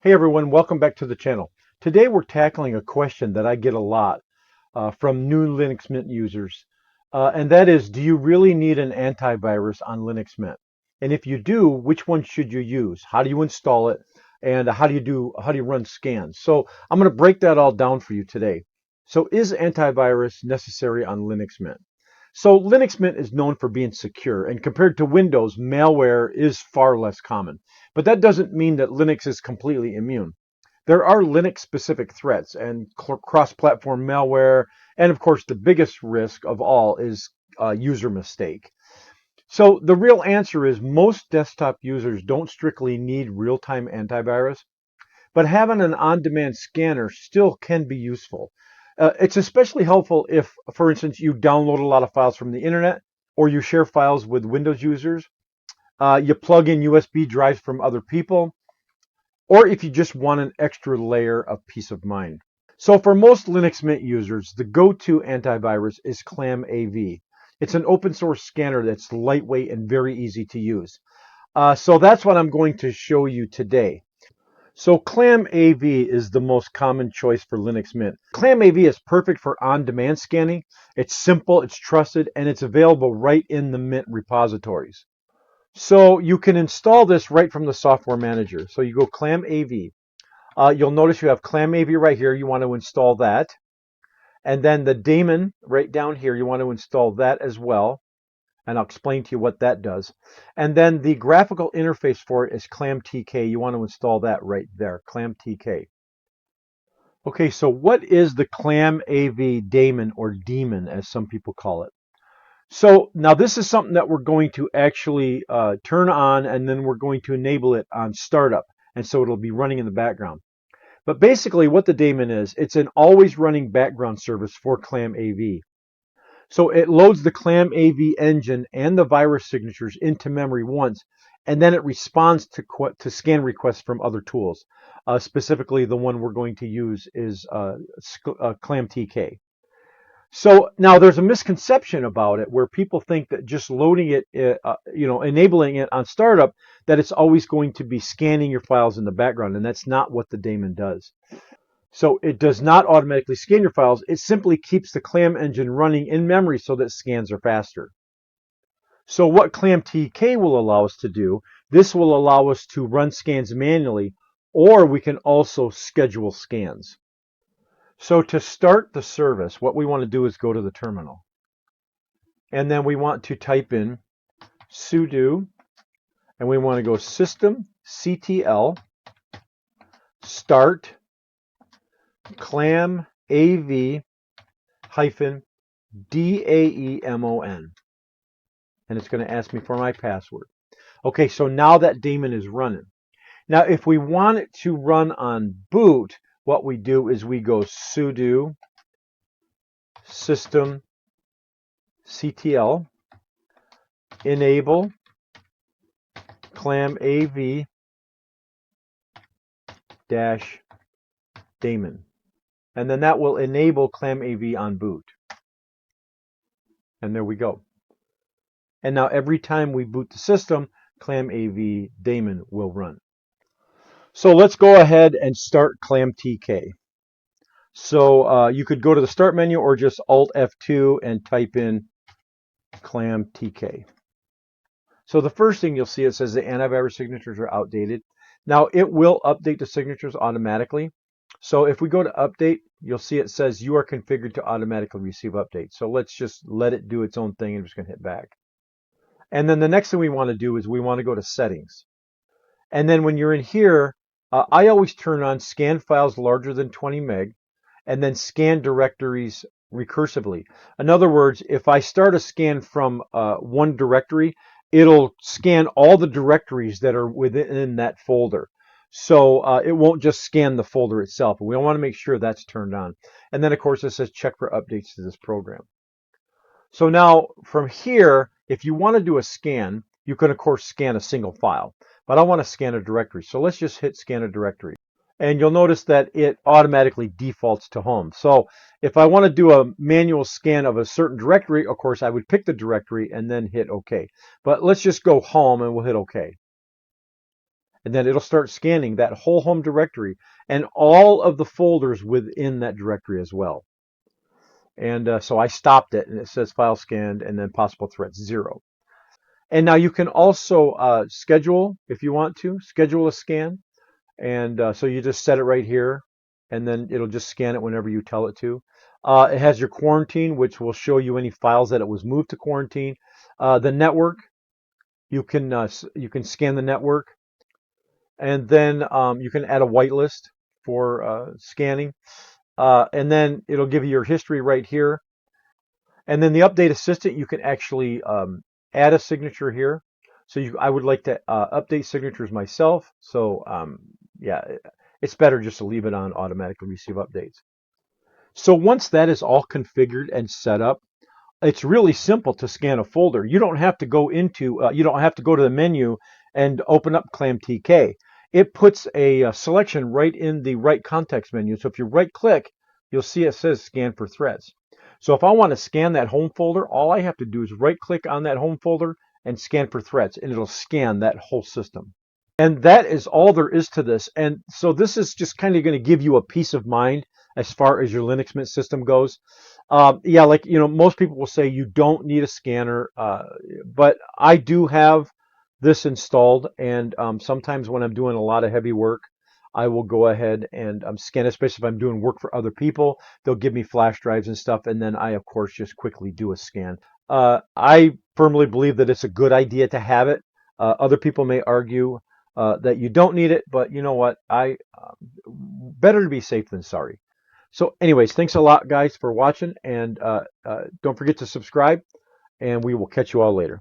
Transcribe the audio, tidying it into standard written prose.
Hey everyone, welcome back to the channel. Today we're tackling a question that I get a lot from new Linux Mint users, and that is, do you really need an antivirus on Linux Mint? And if you do, which one should you use? How do you install it? And how do you run scans? So I'm going to break that all down for you today. So is antivirus necessary on Linux Mint? So Linux Mint is known for being secure, and compared to Windows, malware is far less common. But that doesn't mean that Linux is completely immune. There are Linux-specific threats and cross-platform malware, and of course, the biggest risk of all is user mistake. So the real answer is most desktop users don't strictly need real-time antivirus, but having an on-demand scanner still can be useful. It's especially helpful if, for instance, you download a lot of files from the internet or you share files with Windows users. You plug in USB drives from other people, or if you just want an extra layer of peace of mind. So for most Linux Mint users, the go-to antivirus is ClamAV. It's an open source scanner that's lightweight and very easy to use. So that's what I'm going to show you today. So ClamAV is the most common choice for Linux Mint. ClamAV is perfect for on-demand scanning. It's simple, it's trusted, and it's available right in the Mint repositories. So you can install this right from the software manager. So you go ClamAV. You'll notice you have ClamAV right here. You want to install that. And then the Daemon right down here, you want to install that as well. And I'll explain to you what that does. And then the graphical interface for it is ClamTK. You want to install that right there, ClamTK. Okay, so what is the ClamAV daemon, or daemon as some people call it? So now this is something that we're going to actually turn on, and then we're going to enable it on startup. And so it'll be running in the background. But basically what the daemon is, it's an always running background service for ClamAV. So it loads the ClamAV engine and the virus signatures into memory once, and then it responds to scan requests from other tools. Specifically, the one we're going to use is ClamTK. So now there's a misconception about it where people think that just loading it, enabling it on startup, that it's always going to be scanning your files in the background, and that's not what the daemon does. So it does not automatically scan your files. It simply keeps the Clam engine running in memory so that scans are faster. So what ClamTK will allow us to do, this will allow us to run scans manually, or we can also schedule scans. So to start the service, what we want to do is go to the terminal. And then we want to type in sudo, and we want to go systemctl start ClamAV -daemon. And it's going to ask me for my password. Okay, so now that daemon is running. Now, if we want it to run on boot, what we do is we go sudo systemctl enable ClamAV -daemon. And then that will enable ClamAV on boot. And there we go. And now every time we boot the system, ClamAV daemon will run. So let's go ahead and start ClamTK. So you could go to the start menu or just Alt F2 and type in ClamTK. So the first thing you'll see, it says the antivirus signatures are outdated. Now it will update the signatures automatically. So if we go to update, you'll see it says you are configured to automatically receive updates. So let's just let it do its own thing. I'm just going to hit back. And then the next thing we want to do is we want to go to settings. And then when you're in here, I always turn on scan files larger than 20 meg and then scan directories recursively. In other words, if I start a scan from one directory, it'll scan all the directories that are within that folder. So it won't just scan the folder itself. We want to make sure that's turned on. And then, of course, it says check for updates to this program. So now from here, if you want to do a scan, you can, of course, scan a single file. But I want to scan a directory. So let's just hit scan a directory. And you'll notice that it automatically defaults to home. So if I want to do a manual scan of a certain directory, of course, I would pick the directory and then hit OK. But let's just go home and we'll hit OK. and then it'll start scanning that whole home directory and all of the folders within that directory as well. And so I stopped it, and it says file scanned, and then possible threats 0. And now you can also schedule, if you want to, schedule a scan. And so you just set it right here, and then it'll just scan it whenever you tell it to. It has your quarantine, which will show you any files that it was moved to quarantine. The network, you can scan the network, and then you can add a whitelist for scanning. And then it'll give you your history right here. And then the update assistant, you can actually add a signature here. So I would like to update signatures myself. So yeah, it's better just to leave it on automatically receive updates. So once that is all configured and set up, it's really simple to scan a folder. You don't have to go to the menu and open up ClamTK. It puts a selection right in the right context menu. So if you right click, you'll see it says scan for threads. So if I want to scan that home folder, all I have to do is right click on that home folder and scan for threads, and it'll scan that whole system. And that is all there is to this. And so this is just kind of going to give you a peace of mind as far as your Linux Mint system goes. Yeah, like, most people will say you don't need a scanner, but I do have this installed. And sometimes when I'm doing a lot of heavy work, I will go ahead and scan, especially if I'm doing work for other people. They'll give me flash drives and stuff. And then I, of course, just quickly do a scan. I firmly believe that it's a good idea to have it. Other people may argue that you don't need it, but you know what? Better to be safe than sorry. So anyways, thanks a lot, guys, for watching, and don't forget to subscribe, and we will catch you all later.